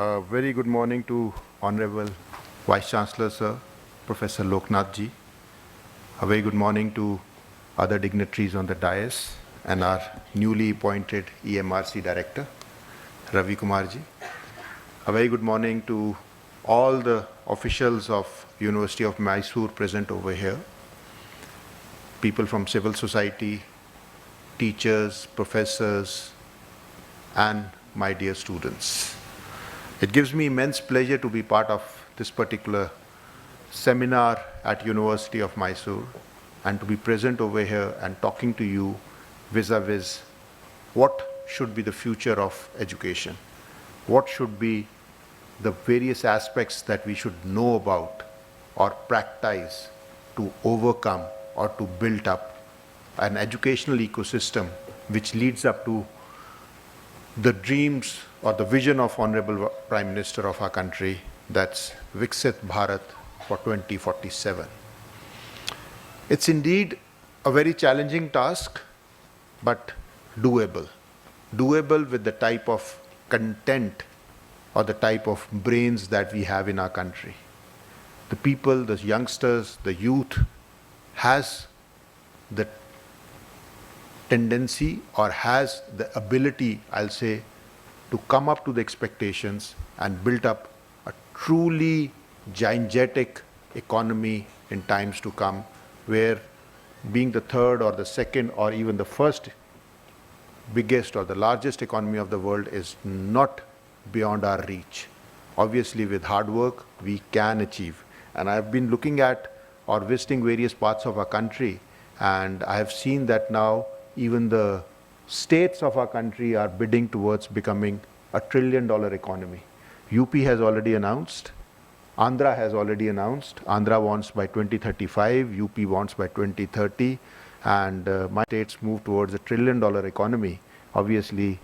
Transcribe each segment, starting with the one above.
A very good morning to Honorable Vice Chancellor Sir, Professor Loknath ji. A very good morning to other dignitaries on the dais and our newly appointed EMRC Director, Ravi Kumar ji. A very good morning to all the officials of University of Mysore present over here, people from civil society, teachers, professors, and my dear students. It gives me immense pleasure to be part of this particular seminar at University of Mysore and to be present over here and talking to you vis-a-vis what should be the future of education, what should be the various aspects that we should know about or practice to overcome or to build up an educational ecosystem which leads up to the dreams or the vision of Honorable Prime Minister of our country, that's Viksit Bharat for 2047. It's indeed a very challenging task, but doable. Doable with the type of content or the type of brains that we have in our country. The people, the youngsters, the youth has the tendency or has the ability, I'll say, to come up to the expectations and build up a truly gigantic economy in times to come, where being the third or the second or even the first biggest or the largest economy of the world is not beyond our reach. Obviously, with hard work, we can achieve. And I've been looking at or visiting various parts of our country, and I have seen that now even the states of our country are bidding towards becoming a $1 trillion economy. UP has already announced, Andhra has already announced, Andhra wants by 2035, UP wants by 2030, and my states move towards a $1 trillion economy. Obviously,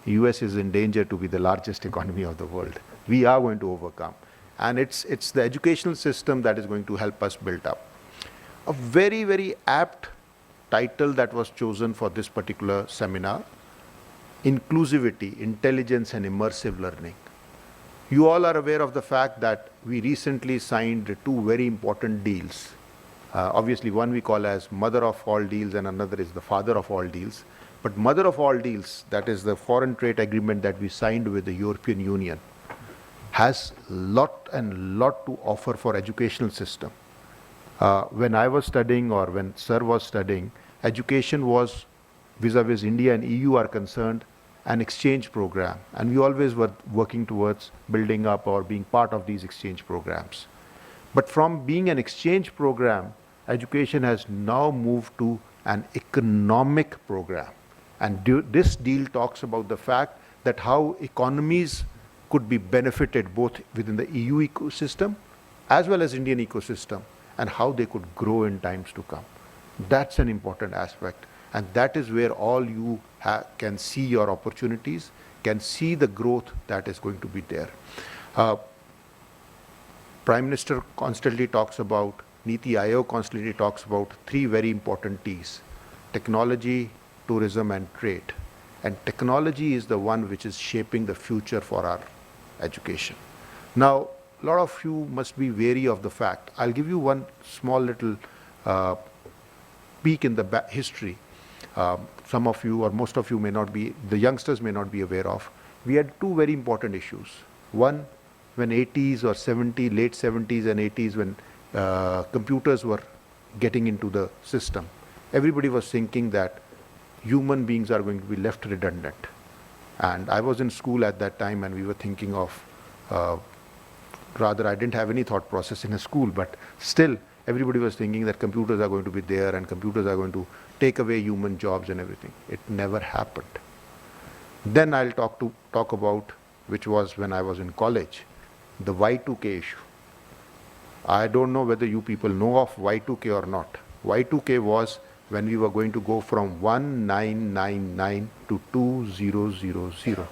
US is in danger to be the largest economy of the world. We are going to overcome. And it's the educational system that is going to help us build up. A very, very apt title that was chosen for this particular seminar, Inclusivity, Intelligence and Immersive Learning. You all are aware of the fact that we recently signed two very important deals. Obviously, one we call as mother of all deals and another is the father of all deals. But mother of all deals, that is the foreign trade agreement that we signed with the European Union, has lot to offer for educational system. When I was studying or when Sir was studying, education was vis-a-vis India and EU are concerned an exchange program, and we always were working towards building up or being part of these exchange programs. But from being an exchange program, education has now moved to an economic program. And this deal talks about the fact that how economies could be benefited both within the EU ecosystem as well as Indian ecosystem, and how they could grow in times to come. That's an important aspect, and that is where all you can see your opportunities, can see the growth that is going to be there. Prime Minister constantly talks about, Niti Aayog constantly talks about three very important T's: technology, tourism and trade. And technology is the one which is shaping the future for our education. Now, a lot of you must be wary of the fact. I'll give you one small little peek in the history. Some of you or most of you may not be, the youngsters may not be aware of. We had two very important issues. One, when 80s or 70s, late 70s and 80s, when computers were getting into the system, everybody was thinking that human beings are going to be left redundant. And I was in school at that time and we were thinking of, rather I didn't have any thought process in a school, but still everybody was thinking that computers are going to be there and computers are going to take away human jobs and everything. It never happened. Then I'll talk about, which was when I was in college, the Y2K issue. I don't know whether you people know of Y2K or not. Y2K was when we were going to go from 1999 to 2000.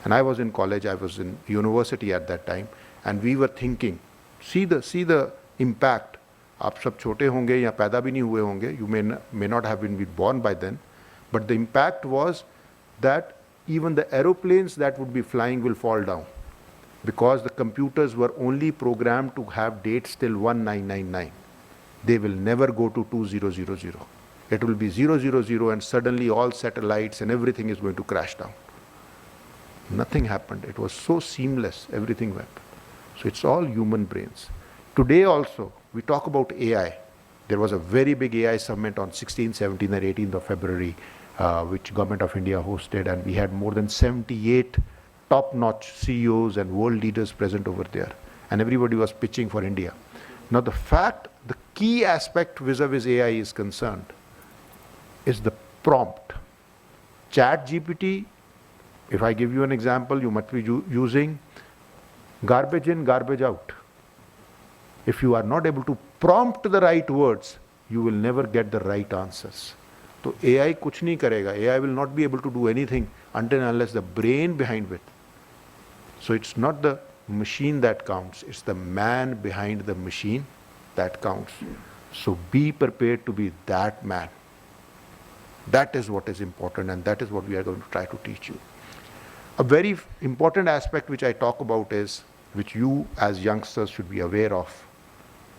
And I was in college, I was in university at that time, and we were thinking, see the impact. आप सब छोटे होंगे या पैदा भी नहीं हुए होंगे, you may not have been born by then, but the impact was that even the aeroplanes that would be flying will fall down. because the computers were only programmed to have dates till 1999. They will never go to 2000. It will be 000 and suddenly all satellites and everything is going to crash down. Nothing happened. It was so seamless, everything went. So it's all human brains. Today also, we talk about AI. There was a very big AI summit on 16th, 17th and 18th of February, which Government of India hosted, and we had more than 78 top-notch CEOs and world leaders present over there. And everybody was pitching for India. Now the key aspect vis-a-vis AI is concerned is the prompt. Chat GPT, if I give you an example, you must be using garbage in, garbage out. If you are not able to prompt the right words, you will never get the right answers. So AI kuch nahi karega. AI will not be able to do anything until and unless the brain behind it. So it's not the machine that counts, it's the man behind the machine that counts. So be prepared to be that man. That is what is important, and that is what we are going to try to teach you. A very important aspect which I talk about is, which you as youngsters should be aware of.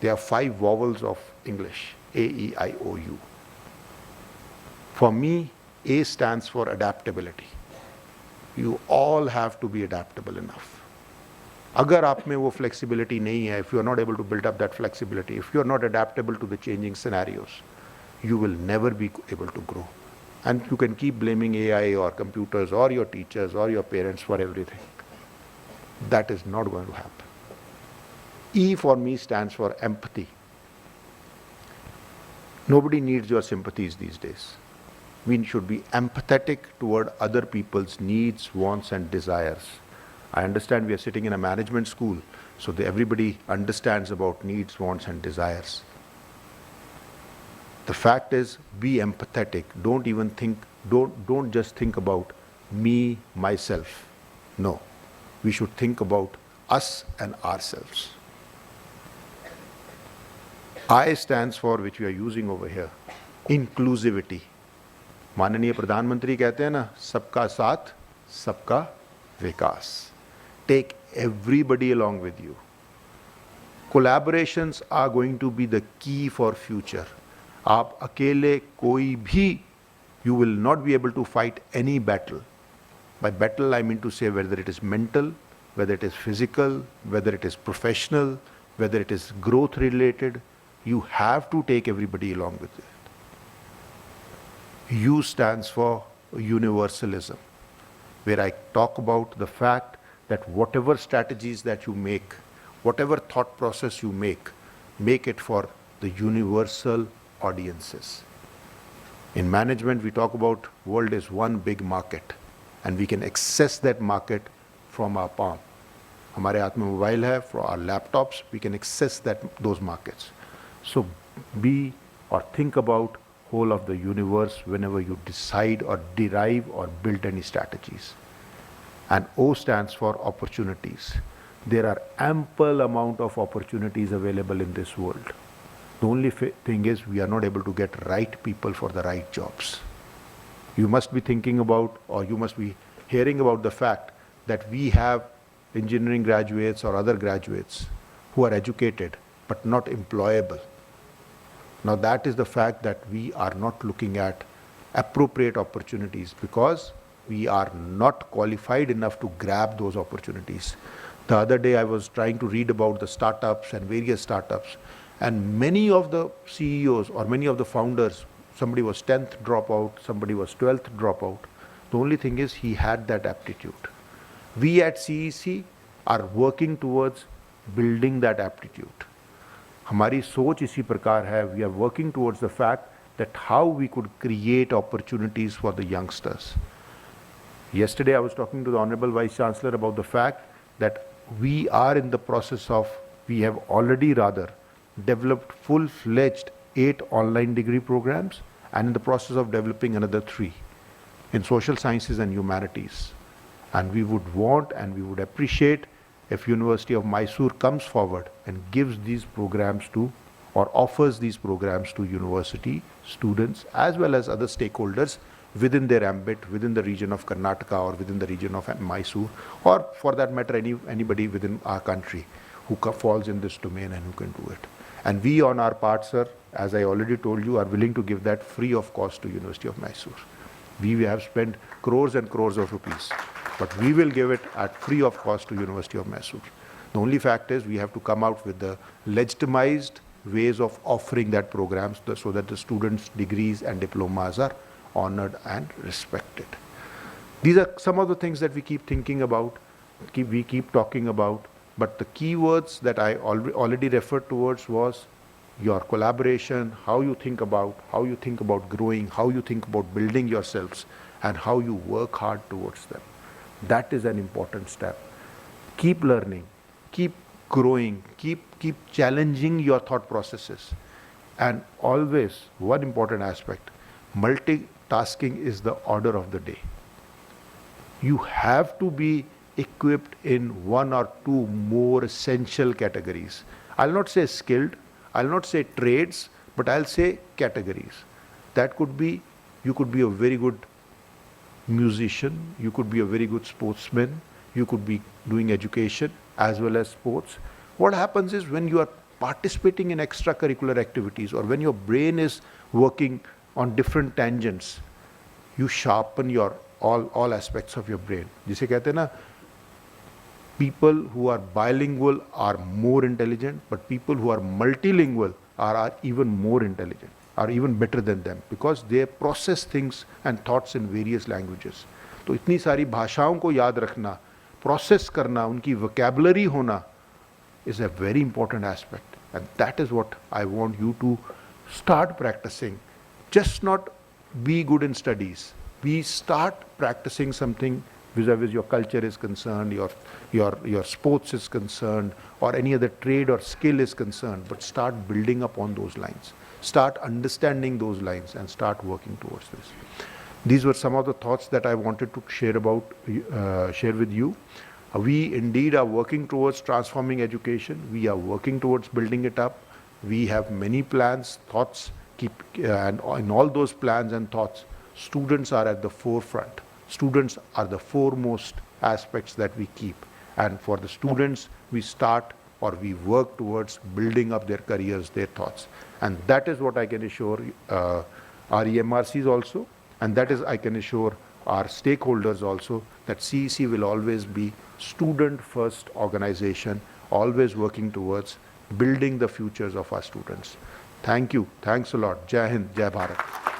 There are 5 vowels of English, A, E, I, O, U. For me, A stands for adaptability. You all have to be adaptable enough. Agar aap mein wo flexibility nahi hai, if you are not able to build up that flexibility, if you are not adaptable to the changing scenarios, you will never be able to grow. And you can keep blaming AI or computers or your teachers or your parents for everything. That is not going to happen. E for me stands for empathy. Nobody needs your sympathies these days. We should be empathetic toward other people's needs, wants and desires. I understand we are sitting in a management school, so everybody understands about needs, wants and desires. The fact is, be empathetic. Don't just think about me, myself. No, we should think about us and ourselves. I stands for, which we are using over here, inclusivity. माननीय प्रधानमंत्री कहते हैं ना, सबका साथ सबका विकास. Take everybody along with you. Collaborations are going to be the key for future. आप अकेले कोई भी, you will not be able to fight any battle. By battle I mean to say whether it is mental, whether it is physical, whether it is professional, whether it is growth related, you have to take everybody along with it. U stands for universalism, where I talk about the fact that whatever strategies that you make, whatever thought process you make it for the universal audiences. In management, we talk about world is one big market, and we can access that market from our palm. हमारे हाथ में mobile है, for our laptops, we can access those markets. So be or think about whole of the universe whenever you decide or derive or build any strategies. And O stands for opportunities. There are ample amount of opportunities available in this world. The only thing is we are not able to get right people for the right jobs. You must be thinking about, or you must be hearing about the fact that we have engineering graduates or other graduates who are educated but not employable. Now that is the fact that we are not looking at appropriate opportunities because we are not qualified enough to grab those opportunities. The other day I was trying to read about the startups and various startups, and many of the CEOs or many of the founders, somebody was 10th dropout, somebody was 12th dropout. The only thing is he had that aptitude. We at CEC are working towards building that aptitude. हमारी सोच इसी प्रकार है. We are working towards the fact that how we could create opportunities for the youngsters. Yesterday I was talking to the Honorable Vice Chancellor about the fact that we are in the process of, we have already rather developed full-fledged 8 online degree programs and in the process of developing another 3 in social sciences and humanities. And we would want and we would appreciate if University of Mysore comes forward and gives these programs to, or offers these programs to university students as well as other stakeholders within their ambit, within the region of Karnataka or within the region of Mysore, or for that matter, anybody within our country who falls in this domain and who can do it. And we on our part, sir, as I already told you, are willing to give that free of cost to University of Mysore. We have spent crores and crores of rupees, but we will give it at free of cost to University of Mysore. The only fact is we have to come out with the legitimized ways of offering that programs so that the students' degrees and diplomas are honored and respected. These are some of the things that we keep thinking about, we keep talking about, but the keywords that I already referred towards was your collaboration, how you think about growing, how you think about building yourselves, and how you work hard towards them. That is an important step. Keep learning, keep growing, keep challenging your thought processes. And always, one important aspect, multitasking is the order of the day. You have to be equipped in one or two more essential categories. I'll not say skilled, I'll not say trades, but I'll say categories. That could be, you could be a very good musician, you could be a very good sportsman, you could be doing education as well as sports. What happens is when you are participating in extracurricular activities or when your brain is working on different tangents, you sharpen your all aspects of your brain. जिसे कहते हैं ना, people who are bilingual are more intelligent, but people who are multilingual are even more intelligent, are even better than them, because they process things and thoughts in various languages. तो इतनी सारी भाषाओं को याद रखना, process करना, उनकी vocabulary होना is a very important aspect. And that is what I want you to start practicing. Just not be good in studies. We start practicing something vis-a-vis your culture is concerned, your sports is concerned, or any other trade or skill is concerned, but start building upon those lines. Start understanding those lines and start working towards this. These were some of the thoughts that I wanted to share with you. We indeed are working towards transforming education. We are working towards building it up. We have many plans, thoughts, and in all those plans and thoughts, students are at the forefront. Students are the foremost aspects that we keep. And for the students, we start or we work towards building up their careers, their thoughts. And that is what I can assure our EMRCs also, and that is I can assure our stakeholders also, that CEC will always be student-first organization, always working towards building the futures of our students. Thank you. Thanks a lot. Jai Hind, Jai Bharat.